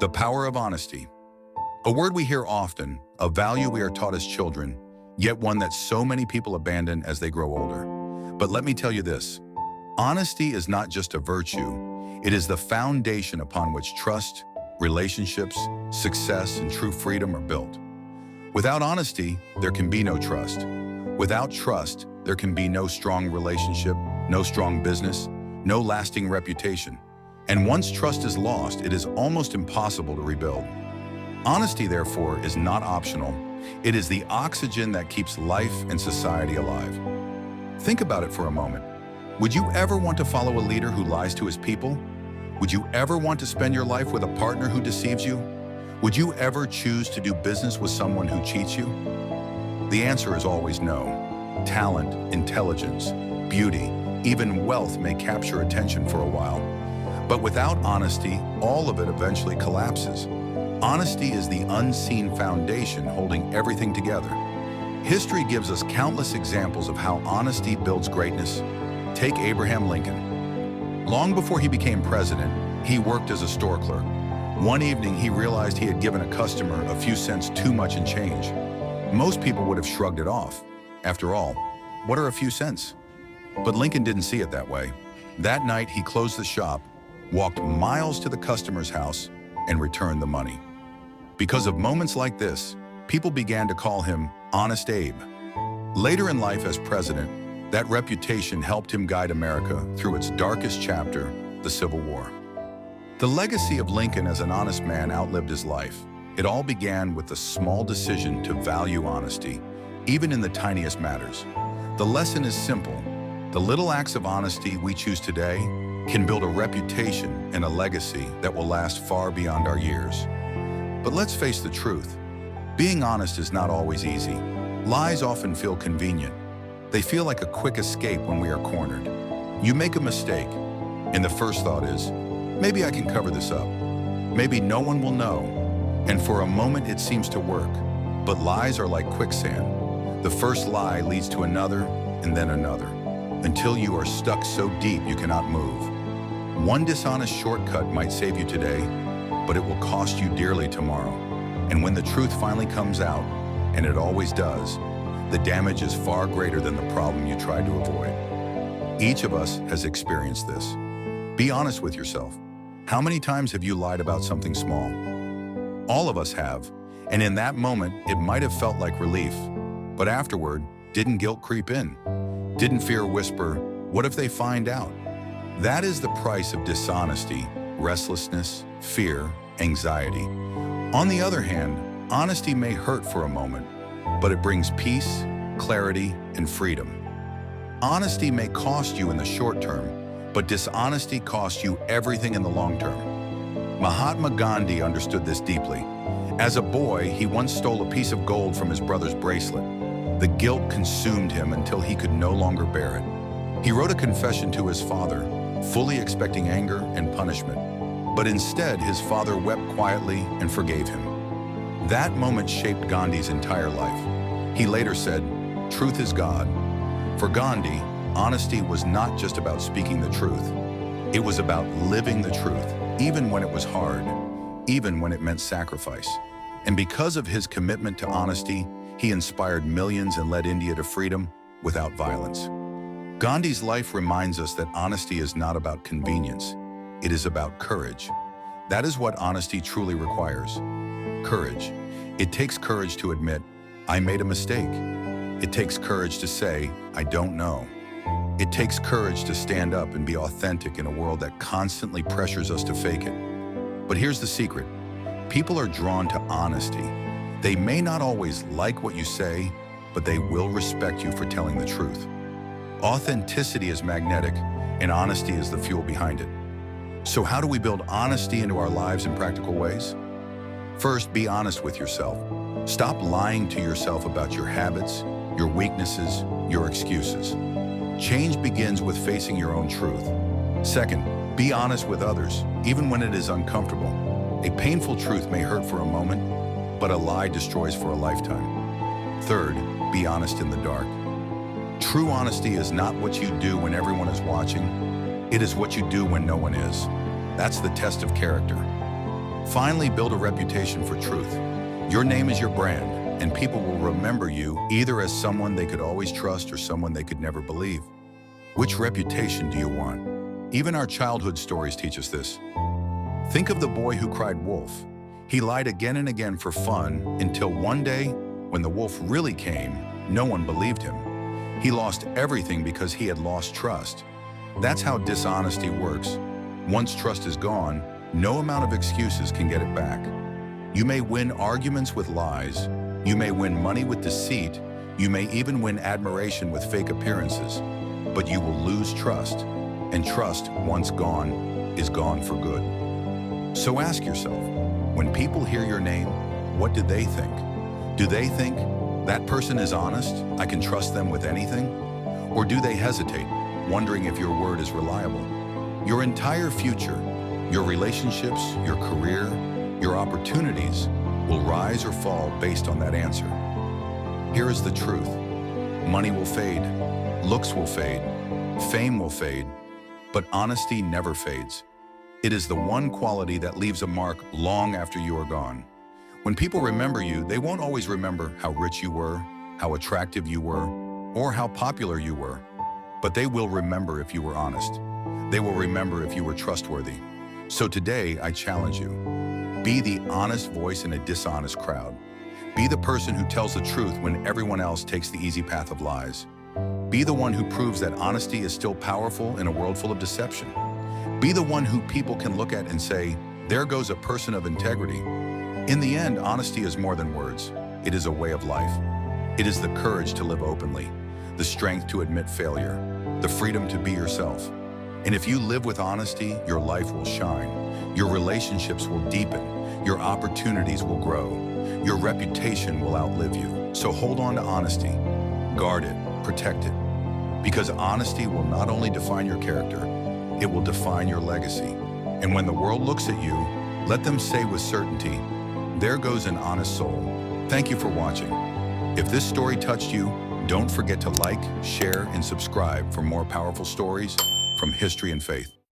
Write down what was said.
The power of honesty. A word we hear often, a value we are taught as children, yet one that so many people abandon as they grow older. But let me tell you this, honesty is not just a virtue, it is the foundation upon which trust, relationships, success, and true freedom are built. Without honesty, there can be no trust. Without trust, there can be no strong relationship, no strong business, no lasting reputation. And once trust is lost, it is almost impossible to rebuild. Honesty, therefore, is not optional. It is the oxygen that keeps life and society alive. Think about it for a moment. Would you ever want to follow a leader who lies to his people? Would you ever want to spend your life with a partner who deceives you? Would you ever choose to do business with someone who cheats you? The answer is always no. Talent, intelligence, beauty, even wealth may capture attention for a while. But without honesty, all of it eventually collapses. Honesty is the unseen foundation holding everything together. History gives us countless examples of how honesty builds greatness. Take Abraham Lincoln. Long before he became president, he worked as a store clerk. One evening, he realized he had given a customer a few cents too much in change. Most people would have shrugged it off. After all, what are a few cents? But Lincoln didn't see it that way. That night, he closed the shop, walked miles to the customer's house, and returned the money. Because of moments like this, people began to call him Honest Abe. Later in life as president, that reputation helped him guide America through its darkest chapter, the Civil War. The legacy of Lincoln as an honest man outlived his life. It all began with the small decision to value honesty, even in the tiniest matters. The lesson is simple. The little acts of honesty we choose today can build a reputation and a legacy that will last far beyond our years. But let's face the truth. Being honest is not always easy. Lies often feel convenient. They feel like a quick escape when we are cornered. You make a mistake, and the first thought is, maybe I can cover this up. Maybe no one will know. And for a moment it seems to work. But lies are like quicksand. The first lie leads to another, and then another, until you are stuck so deep you cannot move. One dishonest shortcut might save you today, but it will cost you dearly tomorrow. And when the truth finally comes out, and it always does, the damage is far greater than the problem you tried to avoid. Each of us has experienced this. Be honest with yourself. How many times have you lied about something small? All of us have, and in that moment, it might have felt like relief. But afterward, didn't guilt creep in? Didn't fear whisper, what if they find out? That is the price of dishonesty, restlessness, fear, anxiety. On the other hand, honesty may hurt for a moment, but it brings peace, clarity, and freedom. Honesty may cost you in the short term, but dishonesty costs you everything in the long term. Mahatma Gandhi understood this deeply. As a boy, he once stole a piece of gold from his brother's bracelet. The guilt consumed him until he could no longer bear it. He wrote a confession to his father, fully expecting anger and punishment. But instead, his father wept quietly and forgave him. That moment shaped Gandhi's entire life. He later said, "Truth is God." For Gandhi, honesty was not just about speaking the truth. It was about living the truth, even when it was hard, even when it meant sacrifice. And because of his commitment to honesty, he inspired millions and led India to freedom without violence. Gandhi's life reminds us that honesty is not about convenience. It is about courage. That is what honesty truly requires. Courage. It takes courage to admit, I made a mistake. It takes courage to say, I don't know. It takes courage to stand up and be authentic in a world that constantly pressures us to fake it. But here's the secret. People are drawn to honesty. They may not always like what you say, but they will respect you for telling the truth. Authenticity is magnetic, and honesty is the fuel behind it. So how do we build honesty into our lives in practical ways? First, be honest with yourself. Stop lying to yourself about your habits, your weaknesses, your excuses. Change begins with facing your own truth. Second, be honest with others, even when it is uncomfortable. A painful truth may hurt for a moment, but a lie destroys for a lifetime. Third, be honest in the dark. True honesty is not what you do when everyone is watching. It is what you do when no one is. That's the test of character. Finally, build a reputation for truth. Your name is your brand, and people will remember you either as someone they could always trust or someone they could never believe. Which reputation do you want? Even our childhood stories teach us this. Think of the boy who cried wolf. He lied again and again for fun until one day, when the wolf really came, no one believed him. He lost everything because he had lost trust. That's how dishonesty works. Once trust is gone, no amount of excuses can get it back. You may win arguments with lies. You may win money with deceit. You may even win admiration with fake appearances. But you will lose trust. And trust, once gone, is gone for good. So ask yourself, when people hear your name, what do they think? Do they think, that person is honest, I can trust them with anything? Or do they hesitate, wondering if your word is reliable? Your entire future, your relationships, your career, your opportunities will rise or fall based on that answer. Here is the truth. Money will fade, looks will fade, fame will fade, but honesty never fades. It is the one quality that leaves a mark long after you are gone. When people remember you, they won't always remember how rich you were, how attractive you were, or how popular you were. But they will remember if you were honest. They will remember if you were trustworthy. So today, I challenge you. Be the honest voice in a dishonest crowd. Be the person who tells the truth when everyone else takes the easy path of lies. Be the one who proves that honesty is still powerful in a world full of deception. Be the one who people can look at and say, there goes a person of integrity. In the end, honesty is more than words. It is a way of life. It is the courage to live openly, the strength to admit failure, the freedom to be yourself. And if you live with honesty, your life will shine. Your relationships will deepen. Your opportunities will grow. Your reputation will outlive you. So hold on to honesty. Guard it. Protect it. Because honesty will not only define your character, it will define your legacy. And when the world looks at you, let them say with certainty, there goes an honest soul. Thank you for watching. If this story touched you, don't forget to like, share, and subscribe for more powerful stories from history and faith.